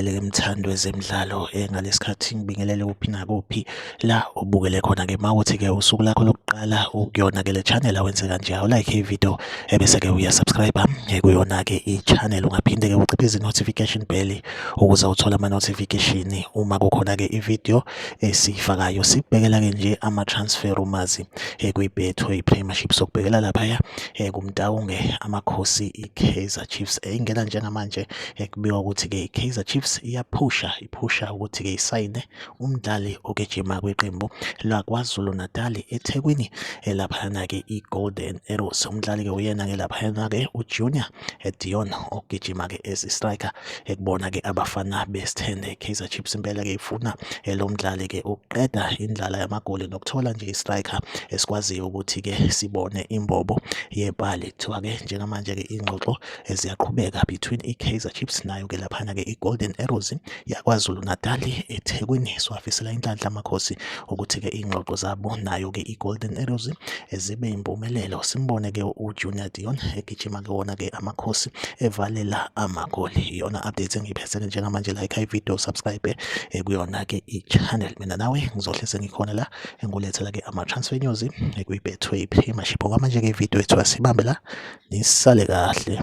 Ngibingelele-ke mthando wezemidlalo ngalesikhathi ngibingelele kuphi nakuphi la ubukele khona-ke mawukuthi-ke usuku lakho lokuqala ukuyona-ke le channel awenze kanje awulike ividiyo bese-ke uyasubscribe kuyona-ke i-channel ungaphinde-ke uciphize i-notification bell ukuze uthole ama-notification uma kukhona-ke ividiyo esiyifakayo. Sikubhekela-ke nje ama-transfer rumors kwi-Betway Premiership sokubhekela laphaya kumtawunge amakhosi i-Kaizer Chiefs ingena njengamanje kubikwa ukuthi-ke i-Kaizer Chiefs iphusha ukuthi-ke isayine umdlali ogijima kweqembu laKwaZulu Natal eThekwini laphayana-ke i-Golden Arrows. Umdlali-ke uyena-ke laphayana-ke uJunior Dion ogijima-ke as striker ekubona-ke abafana besithende. Kaizer Chiefs impela-ke ifuna lo mdlali-ke ukuqeda indlala yamagoli nokuthola nje i-striker esikwaziyo ukuthi-ke sibone imbobo yebhali. Kuthiwa-ke njengamanje-ke ingxoxo ziyaqhubeka between i-Kaizer Chiefs nayo-ke laphana-ke i-Golden Arrows yaKwaZulu Natal eThekwini. Siwafisela inhlanhla amakhosi ukuthi-ke ingxoxo zabo nayo-ke i-Golden Arrows zibe impumelelo. Simbone-ke uJunior Dion egijima-ke wona-ke amakhosi evalela amagoli. Iyona update engiyiphethele njengamanje. Like ivideo, subscribe kuyona-ke i-channel. Mina nawe ngizohleze ngikhona la engulethela-ke ama-transfer news kwi-Betway Premiership. Okwamanje-ke ividiyo yethu asibambe la, nisale kahle.